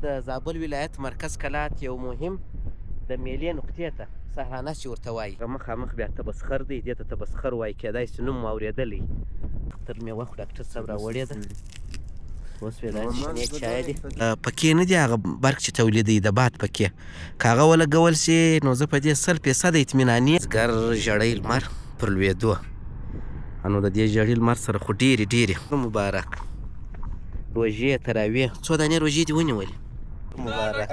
د زابل ولایت مرکز کلات یو مهم د میلې نقطې ته سهرانه چې ورته وایي مخامخ بیا تبسخر دی، دې ته تبسخر وایي، کیدای شي نوم مو اورېدلی. اختر میوه خو ډاکټر صاحب راوړې ده، اوس بیا دا شنې چای دي پکې نه دي هغه برق چې تولیدوي د باد پکې، که هغه ولګول شي نو زه په دې 100% اطمیناني ګر ژړی لمر پر لوېدو، نو د دې ژړي لمر سره خو ډېرې مبارک روژې تراویح. څو دانې روژې دي ونیولې؟ مبارک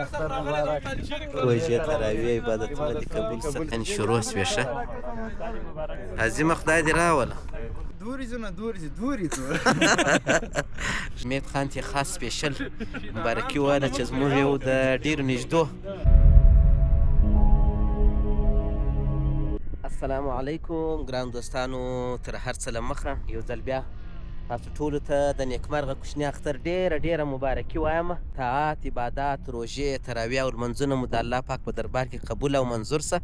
روژې تراویح عبادتونه دې قبول شه. یعنې شروع شوې ښه عظیمه خدای دې راوله. دوري مید خان ته خاص سپیشل مبارکي وواله چې زموږ یو د ډېرو نږدو. السلام علیکم ګران دوستانو، تر هر څه له مخه یو ځل بیا تاسو ټولو ته د نیکمرغه کوچني اختر ډېره مبارکي وایم. طاعات، عبادات، روژې، تراویح او لمنځونه مو د الله پاک په دربار کې قبول او منظور شه.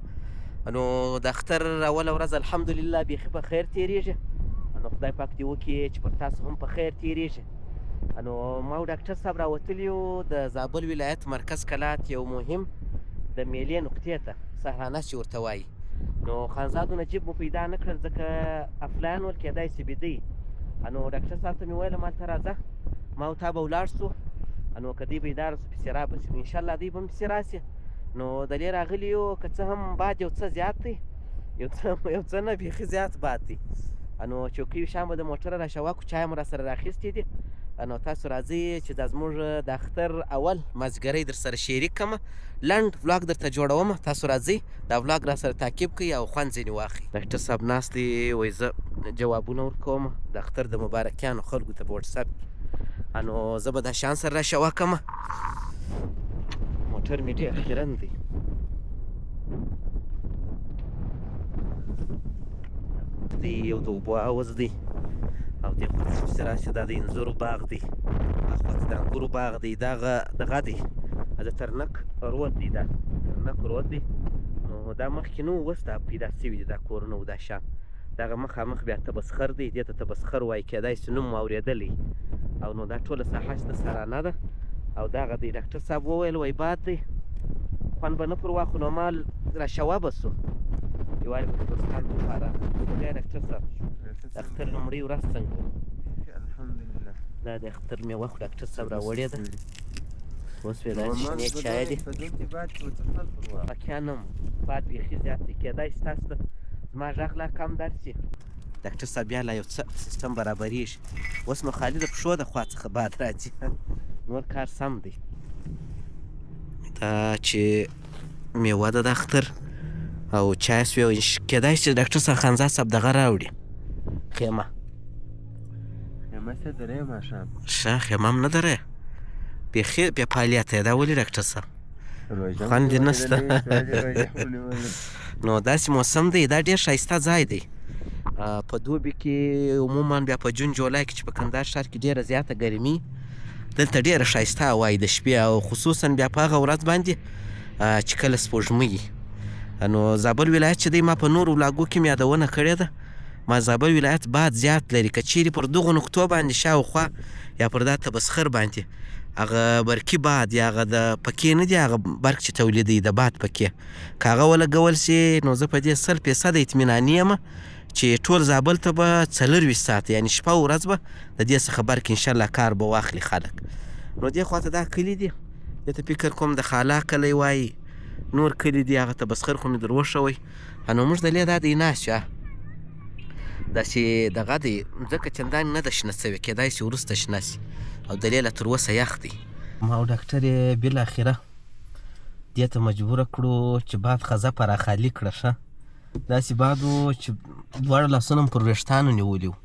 نو د اختر اوله ورځ الحمدلله بیخي په خیر تېرېږي، نو خدای پاک دې وکړي چې پر تاسو هم په خیر تېرېږي. نو ما او ډاکټر صاحب راوتلي یو د زابل ولایت مرکز کلات یو مهم د میلې نقطې ته سهرانه چې ورته وایي. نو خانزادو نجیب مو پیدا نه کړل ځکه افلاین ول کېدای شي بیده. نو ډاکټر صاحب ته مې ویل مالته راځه ما او تا به ولاړ شو، نو که دوی بیداره شو پسې رابشي، نو انشاءالله دوی به هم پسې راشي. نو دلې راغلي یو که څه هم باد یو څه زیات دی، یو څه نه بیخي زیات باد دی. نو چوکۍ شام به د موټره راشوه کړو، چای مو راسره راخیستې دي. نو تاسو راځئ چې دا زموږ د اختر اول مازدیګری در سره شریک کړم، لنډ ولاګ درته جوړوم. تاسو راځئ دا ولاګ راسره تعقیب کړئ او خوند ځینې واخلئ. ډاکټر صاحب ناست دی، وایي زه جوابونه ورکوم د اختر د مبارکیانو خلکو ته په وټساپ کې. نو زه به دا شیان سره راشوه کړم. موټر مې ډېر خیرن دی. یو د اوبو حوض دی او دې خوا ته چې راشي دا د انځورو باغ دی، هاخوا ته د انګورو باغ دی، دغه دی د ترنک رود دی، دا ترنک رود دی. نو دا مخکې نه و، اوس دا پیدا شوي دي دا کورونه او دا شیان. دغه مخامخ بیا تبسخر دی، دې ته تبسخر وایي، کیدای شي نوم مو اورېدلی. او نو دا ټوله ساحه چې د سهرانه ده او دغه دی. ډاکټر صاحب وویل وایي باد دی، خوند به نه پر واخلو، نو مال راشوه به سو یوازې په دوستانو لپاره. بیا ډاکټر صاحب د اختر لومړۍ ورځ څنګه وه؟ الحمدلله دا د اختر میوه خو ډاکټر صاحب راوړې ده، اوس بیا دا شنې چای دي. فقیانم باد بیخي زیات دی، کیدای شي تاسو ته زما غږ لا کم درشي. ډاکټر صاحب بیا لا یو څه سیستم برابرېږي، اوس نو خالي د پښو د خوا څخه باد راځي، نور کار سم دی. دا چې میوه ده د اختر او چای سوی، کیدای شي ډاکټر صاحب خانزاد صاحب دغه راوړي خیمه څه درې ماښام ښه خیمه هم نه درې بیخي بیا فعالیت یې دا ولې ډاکټر صاحب خوند یې نشته. نو داسې موسم دی، دا ډېر ښایسته ځای دی. په دوبي کې عموما بیا په جون جولای کې چې په کندهار ښار کې ډېره زیاته ګرمي، دلته ډېره ښایسته هوا د شپې، او خصوصا بیا په هغه ورځ باندې چې کله سپوږمۍ. نو زابل ولایت چې دی ما په نورو ولاګو کې مې یادونه کړې ده، ما زابل ولایت باد زیات لري. که چیرې پر دغو نقطو باندې شاوخوا یا پر دا تبسخر باندې هغه برقي باد یا هغه د پکې نه دی، هغه برق چې تولیدوي د باد پکې، که هغه ولګول شي نو زه په دې 100% اطمیناني یم چې ټول زابل ته به 24 ساعته یعنې شپه او ورځ به د دې څخه برق انشاءالله کار به واخلي خلک. نو دې خواته دا کلي دي، دې ته فکر کوم د خالا کلی وایي، نور کلي دي هغه تبسخر خو مې در وښوی. نو موږ دلې دا دی ناست شه داسې دغه دی، ځکه چندانې نه ده شنه شوې، کیدای شي وروسته شنه شي، او دلې لا تر اوسه یخ دی. ما او ډاکټر یې بالاخره دې ته مجبوره کړو چې باد خزه په راخالي کړه. ښه داسې باد و چې دواړه لاسونه مو پر ویښتانو نیولي وو.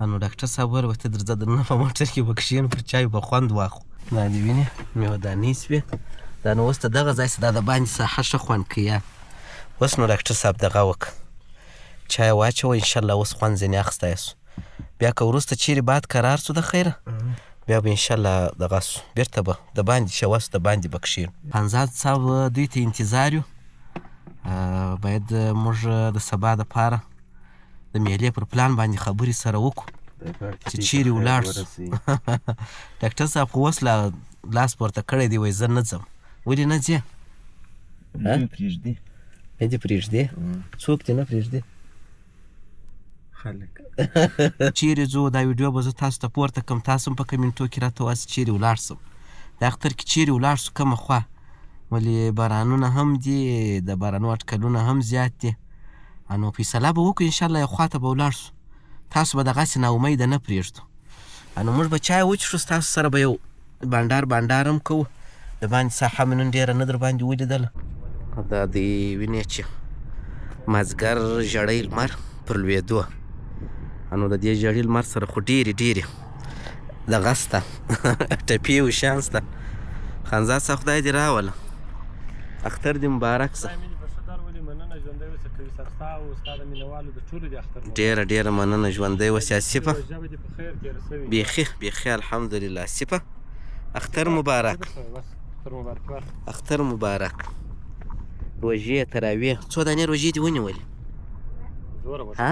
نو ډاکټر صاحب وویل ته درځه دننه په موټر کې به کښېنو، پر چایو به خوند واخلو. دا دې وینې میوهدانۍ سوې، دا نو اوس ته دغه ځای دا د باندې ساحه ښه خوند کوي. اوس نو ډاکټر صاحب دغه وکړه، چای واچوه، انشاءالله اوس خوند ځینې اخیستی سو. بیا که وروسته چیرې باد کرار سو د خیره بیا به انشاءالله دغه سو بېرته به د باندې شوه سو، د باندې به کښېنو. خانزاد صاحب دوی ته انتظار یو، باید موږ د سبا دپاره د میلې پر پلان باندې خبرې سره وکړو چې چیرې ولاړ سو. ډاکټر صاحب خو اوس لا لاس پورته کړی دی وایي زه نه ځم ولې نه ځې پرېږدي دې پرېږدې څوک دې نه پرېږدي خلک چیرې ځو دا ویډیو به زه تاسو ته پورته کړم تاسو هم په کمنټو کې راته وایاست چیرې ولاړ شم د اختر کې چیرې ولاړ شو کومه خوا ولې بارانونه هم دي د بارانو اټکلونه هم زیات دي نو فیصله به وکړو انشاءالله یو خوا ته به ولاړ شو تاسو به دغسې ناامیده نه پرېږدو نو موږ به چای وڅښو ستاسو سره به یو بانډار هم کوو د باندې ساحه مې نن ډېره نه در باندې ولیدله دا د وینې چې مازدیګر ژړی لمر پر لوېدو نو د دې ژړي لمر سره خو ډېرې دغه شته ټپې او شیان شته خانزاد صاحب خدای دې راوله اختر دې مبارک شه ډېره مننه ژوندی اوسې آصفه بیخي الحمدلله آصفه اختر مبارک روژې تراویح څو دانې روژې دې ونیولې ها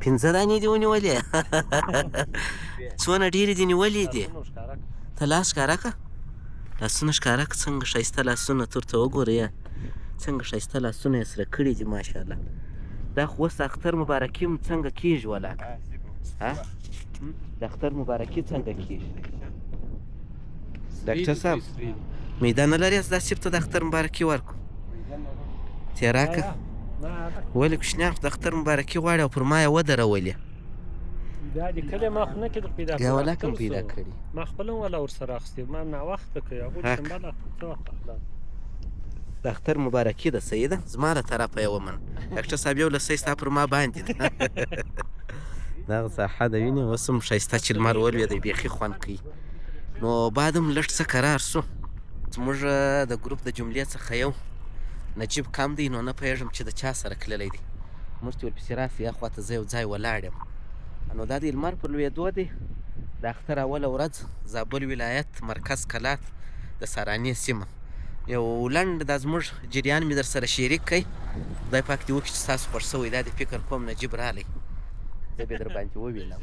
5 دانې دې ونیولې څونه ډېرې دې نیولې دي ته لاس ښکاره کړه لاسونه ښکاره کړه څنګه ښایسته لاسونه تورته وګوره یا څنګه ښایسته لاسونه یې سره کړي دي ماشاءالله دا خو اوس اختر مبارکي هم څنګه کېږي ولاکه د اختر مبارکي څنګه کېږي ډاکټر صاحب میده نه لرې دا سیب ته د اختر مبارکي ورکړو تېراکه ولې کوچنیان خو د اختر مبارکي غواړي او پر ما یې ودرولې دا د کلي ما خو نه کې پیدا یا ولاکه هم پیدا کړي ما خپل هم ولا ورسره اخیستې ما ناوخته کوي هغوی شنبله څه وخت اخلم د اختر مبارکي ده صحیح ده زما له طرفه یې ومنه ډاکټر صاحب یو لسی ستا پر ما باندې ده دغه ساحه د وینې اوس هم ښایسته چې لمر ولوېدی بیخي خوند کوي نو بعد هم لږ څه قرار سو زموږ د ګروپ د جملې څخه یو نجیب کم دی نو نه پوهېږم چې د چا سره تللی دی موږ ته ورپسې راسي یا خواته زه یو ځای ولاړ یم نو دا د لمر پر لوېدو دی د اختر اوله ورځ زابل ولایت مرکز کلات د سارانې سیمه یو لنډ دا زموږ جریان مې در سره شریک کړئ خدای پاک دې وکړي چې ستاسو خوښ شوی دا دې فکر کوم نجیب رالی زه به در باندې ووینم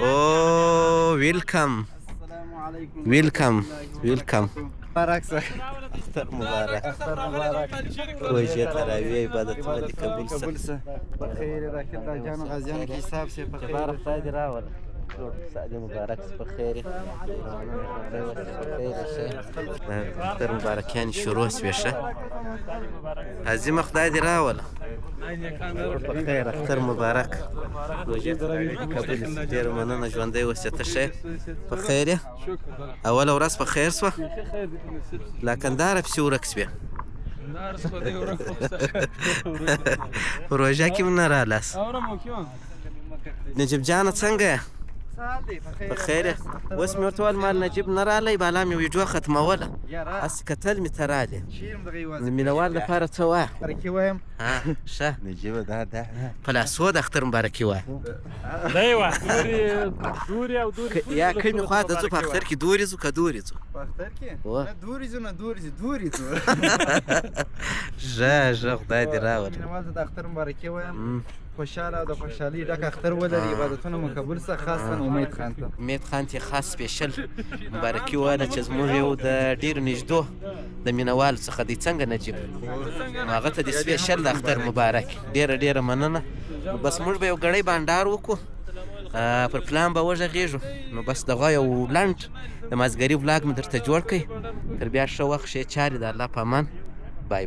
او ویلکم مبارک شه اختر مبارک روژې تراویح عبادتونه دې قبول شه بخیر داخل دا جان غازیانو کې حساب شه په خیر خدای دې راوله سعد مبارک په خیر اختر مبارکیان شروع شوې ښه عظیمه خدای دې راوله په خیر اختر مبارک روژې تراویح دې قبول شه ډېره مننه ژوندی اوسې ته ښه په خیر یې اوله ورځ په خیر شوه له کندهاره پسې ورک شوې په روژه کې هم نه رالاست نجیب جانه څنګه یې په خیر یې اوس مې ورته وویل مال نجیب نه رالی بالا مې ویډیو ختموله هسې کتل مې ته رالې د مینهوال دپاره څه وایه ښه نجیبه دا په لاسو د اختر مبارکي وایه دی وه دوري او دوري یا کومې خوا ته ځو په اختر کې دورې ځو که دورې ځو په اختر کې نه دورې ځو نه دورې ځو ښه خدای دې راوله مینهوال ته د اختر مبارکي وایم خوشحاله او د خوشحالۍ ډک اختر ولري عبادتونه مو قبول شه خاصا امید خان ته امید خان ته خاص سپیشل مبارکي وواله چې زموږ یو د ډېرو نږدو د مینهوالو څخه دی څنګه نجیب نو هغه ته د سپیشل د اختر مبارک ډېره مننه نو بس موږ به یو ګړی بانډار وکړو پر پلان به وغږېږو نو بس دغه یو لنډ د مازدیګري ولاګ مې درته جوړ کړئ تر بیا ښه وخت ښې چارې د الله په امان بای بای